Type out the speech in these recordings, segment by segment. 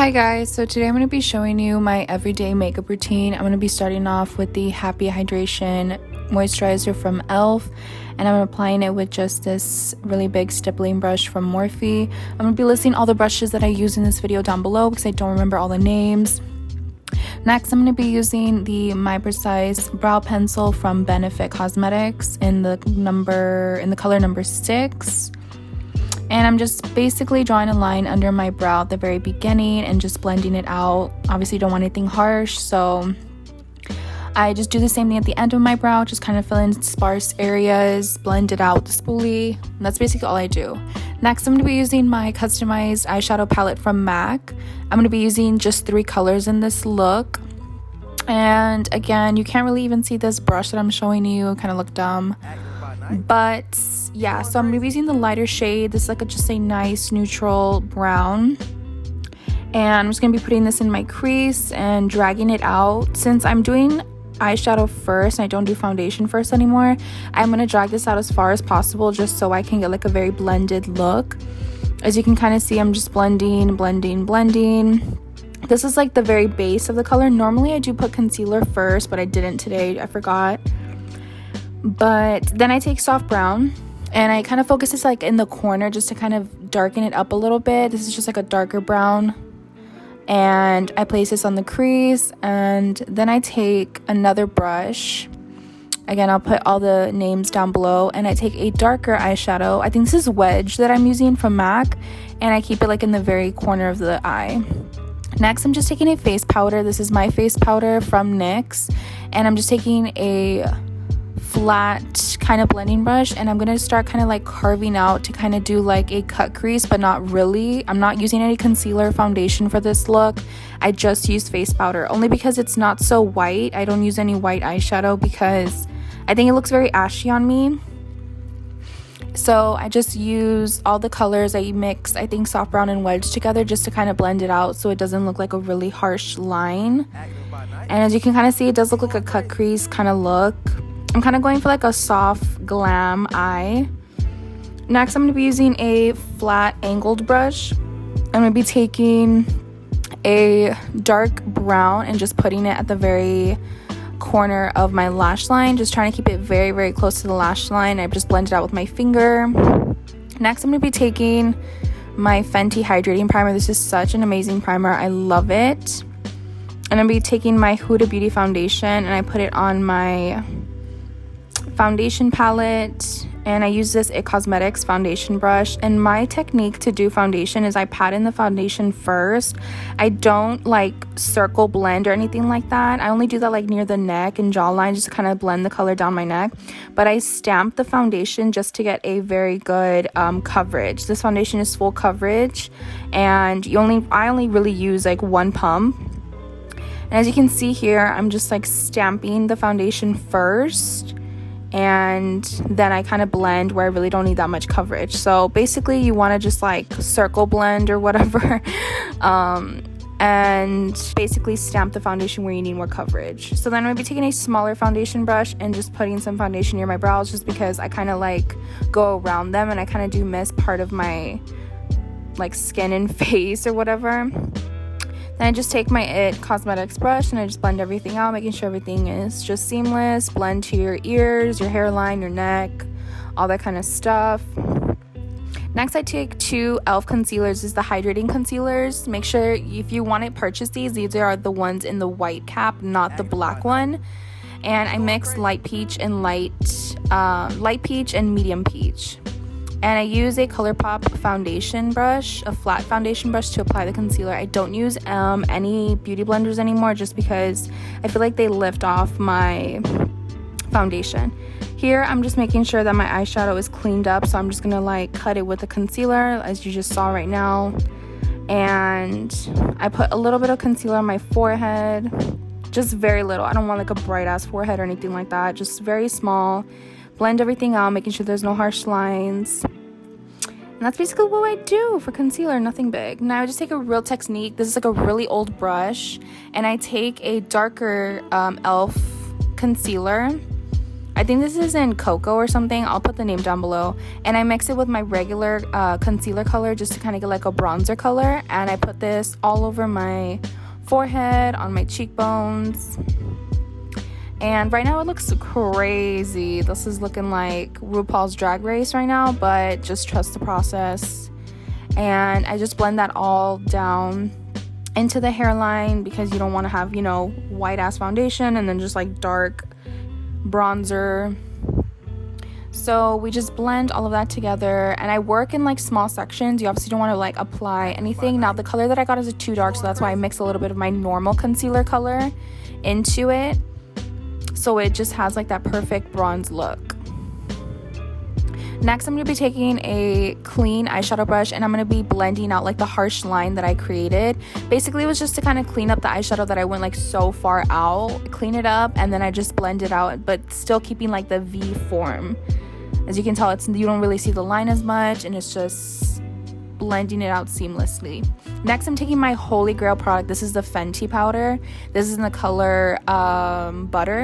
Hi guys, so today I'm going to be showing you my everyday makeup routine. I'm going to be starting off with the Happy Hydration moisturizer from e.l.f. and I'm applying it with just this really big stippling brush from Morphe. I'm going to be listing all the brushes that I use in this video down below because I don't remember all the names. Next, I'm going to be using the My Precise brow pencil from Benefit Cosmetics in the color number 6. And I'm just basically drawing a line under my brow at the very beginning and just blending it out. Obviously, you don't want anything harsh, so I just do the same thing at the end of my brow, just kind of fill in sparse areas, blend it out with the spoolie. And that's basically all I do. Next, I'm going to be using my customized eyeshadow palette from MAC. I'm going to be using just 3 colors in this look. And again, you can't really even see this brush that I'm showing you. It kind of look dumb. But yeah, so I'm going to be using the lighter shade. This is like just a nice neutral brown. And I'm just going to be putting this in my crease and dragging it out. Since I'm doing eyeshadow first and I don't do foundation first anymore, I'm going to drag this out as far as possible just so I can get like a very blended look. As you can kind of see, I'm just blending. This is like the very base of the color. Normally I do put concealer first, but I didn't today. I forgot. But then I take soft brown and I kind of focus this like in the corner just to kind of darken it up a little bit. This is just like a darker brown. And I place this on the crease, and then I take another brush. Again, I'll put all the names down below, and I take a darker eyeshadow. I think this is Wedge that I'm using from MAC, and I keep it like in the very corner of the eye. Next, I'm just taking a face powder. This is my face powder from NYX, and I'm just taking a flat kind of blending brush, and I'm gonna start kind of like carving out to kind of do like a cut crease, but not really. I'm not using any concealer foundation for this look. I just use face powder only because it's not so white. I don't use any white eyeshadow because I think it looks very ashy on me. So I just use all the colors. I mix, I think, soft brown and Wedge together just to kind of blend it out so it doesn't look like a really harsh line. And as you can kind of see, it does look like a cut crease kind of look. I'm kind of going for like a soft glam eye. Next, I'm going to be using a flat angled brush. I'm going to be taking a dark brown and just putting it at the very corner of my lash line. Just trying to keep it very, very close to the lash line. I just blend it out with my finger. Next, I'm going to be taking my Fenty Hydrating Primer. This is such an amazing primer. I love it. And I'm going to be taking my Huda Beauty foundation and I put it on my foundation palette, and I use this It Cosmetics foundation brush. And my technique to do foundation is I pat in the foundation first. I don't like circle blend or anything like that. I only do that like near the neck and jawline just to kind of blend the color down my neck. But I stamp the foundation just to get a very good coverage. This foundation is full coverage, and I only really use like 1 pump. And as you can see here, I'm just like stamping the foundation first, and then I kind of blend where I really don't need that much coverage. So basically you want to just like circle blend or whatever, and basically stamp the foundation where you need more coverage. So then I'm going to be taking a smaller foundation brush and just putting some foundation near my brows just because I kind of like go around them and I kind of do miss part of my like skin and face or whatever. Then I just take my It Cosmetics brush and I just blend everything out, making sure everything is just seamless. Blend to your ears, your hairline, your neck, all that kind of stuff. Next, I take 2 e.l.f. concealers. This is the hydrating concealers. Make sure if you want to purchase these are the ones in the white cap, not the black one. And I mix light peach and medium peach. And I use a Colourpop foundation brush, a flat foundation brush, to apply the concealer. I don't use any beauty blenders anymore just because I feel like they lift off my foundation. Here, I'm just making sure that my eyeshadow is cleaned up, so I'm just gonna like cut it with the concealer, as you just saw right now. And I put a little bit of concealer on my forehead, just very little. I don't want like a bright ass forehead or anything like that, just very small. Blend everything out, making sure there's no harsh lines. And that's basically what I do for concealer, nothing big. Now I just take a real technique. This is like a really old brush, and I take a darker e.l.f. concealer I think this is in Cocoa or something. I'll put the name down below. And I mix it with my regular concealer color just to kind of get like a bronzer color. And I put this all over my forehead, on my cheekbones. And right now it looks crazy. This is looking like RuPaul's Drag Race right now, but just trust the process. And I just blend that all down into the hairline because you don't want to have, you know, white ass foundation and then just like dark bronzer. So we just blend all of that together, and I work in like small sections. You obviously don't want to like apply anything. Now the color that I got is too dark, so that's why I mix a little bit of my normal concealer color into it, so it just has like that perfect bronze look. Next, I'm going to be taking a clean eyeshadow brush and I'm going to be blending out like the harsh line that I created. Basically, it was just to kind of clean up the eyeshadow that I went like so far out, clean it up, and then I just blend it out, but still keeping like the V form. As you can tell, you don't really see the line as much, and it's just blending it out seamlessly. Next, I'm taking my holy grail product. This is the Fenty powder. This is in the color Butter.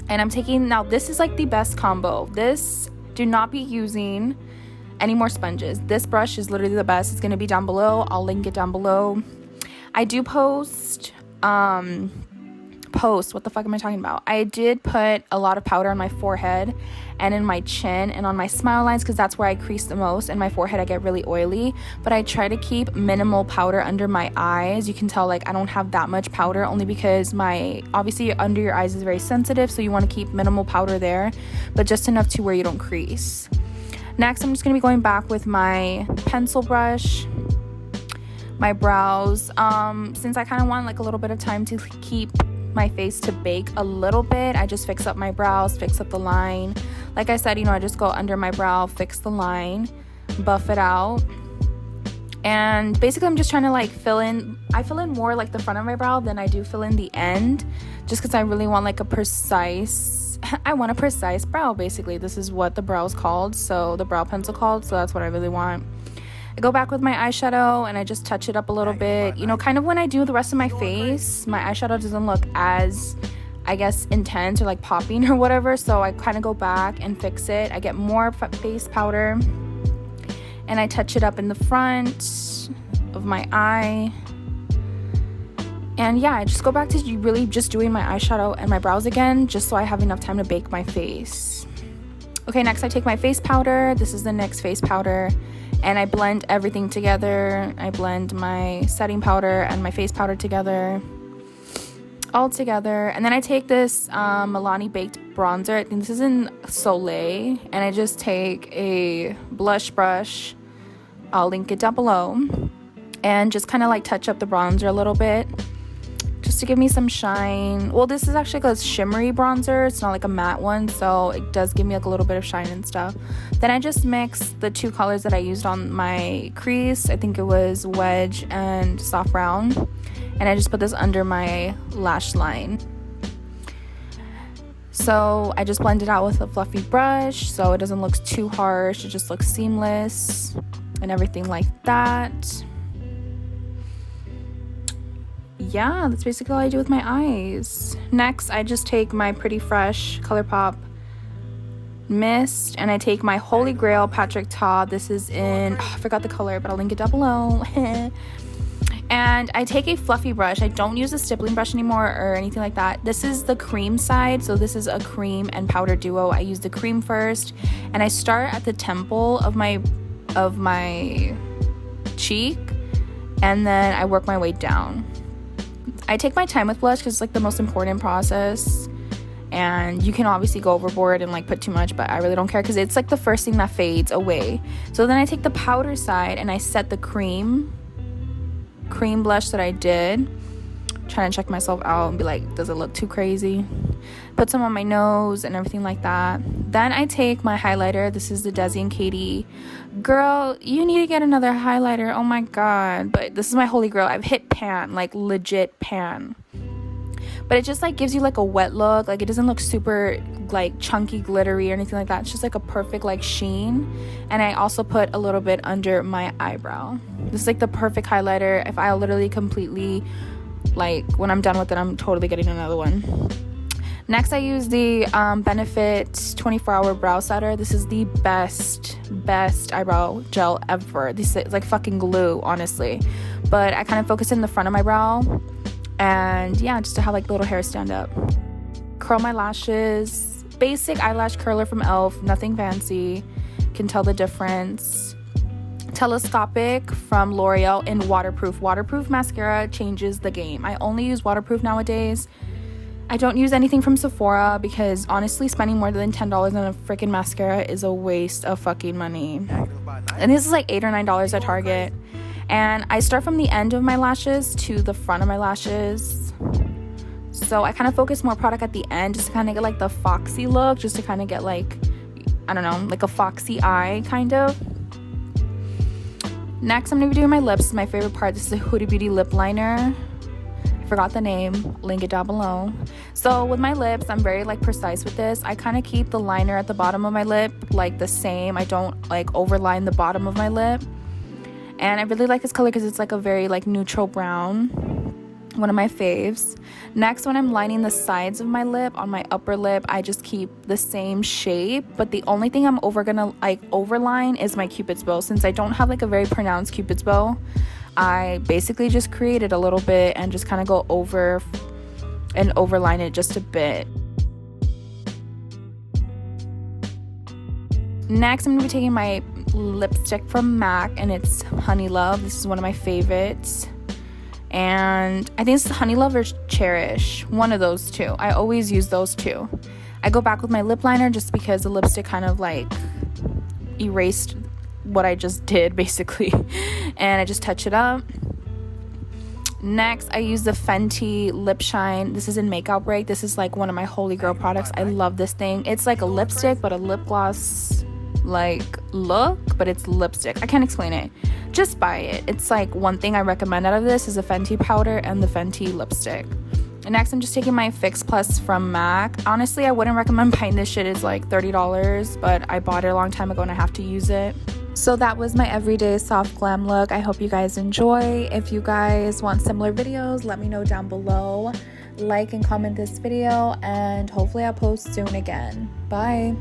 And I'm taking, now this is like the best combo. This, do not be using any more sponges. This brush is literally the best. It's going to be down below. I'll link it down below. I do post, what the fuck am I talking about? I did put a lot of powder on my forehead and in my chin and on my smile lines because that's where I crease the most. In my forehead I get really oily, but I try to keep minimal powder under my eyes. You can tell like I don't have that much powder, only because obviously under your eyes is very sensitive, so you want to keep minimal powder there, but just enough to where you don't crease. Next, I'm just going to be going back with my pencil brush, my brows. Since I kind of want like a little bit of time to keep my face to bake a little bit, I just fix up my brows, fix up the line. Like I said, you know, I just go under my brow, fix the line, buff it out. And basically I'm just trying to like fill in more like the front of my brow than I do fill in the end, just because I really want like a precise brow. Basically, this is what the brow is called, so the brow pencil called, so that's what I really want. I go back with my eyeshadow and I just touch it up a little bit. You know, kind of when I do the rest of my face, my eyeshadow doesn't look as, I guess, intense or like popping or whatever. So I kind of go back and fix it. I get more face powder and I touch it up in the front of my eye. And yeah, I just go back to really just doing my eyeshadow and my brows again, just so I have enough time to bake my face. Okay, next I take my face powder. This is the NYX face powder. And I blend everything together. I blend my setting powder and my face powder together, all together. And then I take this Milani baked bronzer. I think this is in Soleil. And I just take a blush brush. I'll link it down below. And just kind of like touch up the bronzer a little bit, just to give me some shine. Well, this is actually like a shimmery bronzer. It's not like a matte one, so it does give me like a little bit of shine and stuff. Then I just mix the two colors that I used on my crease. I think it was Wedge and Soft Brown. And I just put this under my lash line. So I just blend it out with a fluffy brush so it doesn't look too harsh. It just looks seamless and everything like that. Yeah, that's basically all I do with my eyes. Next, I just take my Pretty Fresh Colourpop mist and I take my Holy Grail Patrick Ta. This is in, I forgot the color, but I'll link it down below. And I take a fluffy brush. I don't use a stippling brush anymore or anything like that. This is the cream side, so this is a cream and powder duo. I use the cream first and I start at the temple of my cheek and then I work my way down. I take my time with blush because it's like the most important process, and you can obviously go overboard and like put too much, but I really don't care because it's like the first thing that fades away. So then I take the powder side and I set the cream blush that I did, trying to check myself out and be like, does it look too crazy? Put some on my nose and everything like that. Then I take my highlighter. This is the Desi and Katy. Girl, you need to get another highlighter. Oh my god. But this is my holy grail. I've hit pan, like legit pan. But it just like gives you like a wet look. Like it doesn't look super like chunky glittery or anything like that. It's just like a perfect like sheen. And I also put a little bit under my eyebrow. This is like the perfect highlighter. If I literally completely, like when I'm done with it, I'm totally getting another one. Next, I use the Benefit 24-hour brow setter. This is the best eyebrow gel ever. This is like fucking glue, honestly. But I kind of focus in the front of my brow, and yeah, just to have like little hair stand up. Curl my lashes. Basic eyelash curler from e.l.f. Nothing fancy. Can tell the difference. Telescopic from L'Oreal in waterproof. Waterproof mascara changes the game. I only use waterproof nowadays. I don't use anything from Sephora because honestly spending more than $10 on a freaking mascara is a waste of fucking money. And this is like $8 or $9 at Target. And I start from the end of my lashes to the front of my lashes. So I kind of focus more product at the end just to kind of get like the foxy look, just to kind of get like, I don't know, like a foxy eye kind of. Next, I'm going to be doing my lips. My favorite part, this is a Huda Beauty lip liner. I forgot the name, link it down below. So with my lips, I'm very like precise with this. I kind of keep the liner at the bottom of my lip like the same. I don't like overline the bottom of my lip. And I really like this color because it's like a very like neutral brown. One of my faves. Next, when I'm lining the sides of my lip, on my upper lip, I just keep the same shape, but the only thing I'm gonna like overline is my cupid's bow. Since I don't have like a very pronounced cupid's bow, I basically just create it a little bit and just kind of go over and overline it just a bit. Next, I'm gonna be taking my lipstick from MAC, and it's Honey Love. This is one of my favorites. And I think it's Honey Love or Cherish, one of those two. I always use those two. I go back with my lip liner just because the lipstick kind of like erased what I just did basically, and I just touch it up. Next, I use the Fenty Lip Shine. This is in Make Outbreak. This is like one of my holy grail products. I love this thing. It's like a lipstick but a lip gloss like look, but it's lipstick. I can't explain it. Just buy it. It's like one thing I recommend out of this is the Fenty powder and the Fenty lipstick. And next, I'm just taking my Fix Plus from MAC. Honestly, I wouldn't recommend buying this shit. It's like $30, but I bought it a long time ago and I have to use it. So that was my everyday soft glam look. I hope you guys enjoy. If you guys want similar videos, let me know down below. Like and comment this video, and hopefully I'll post soon again. Bye.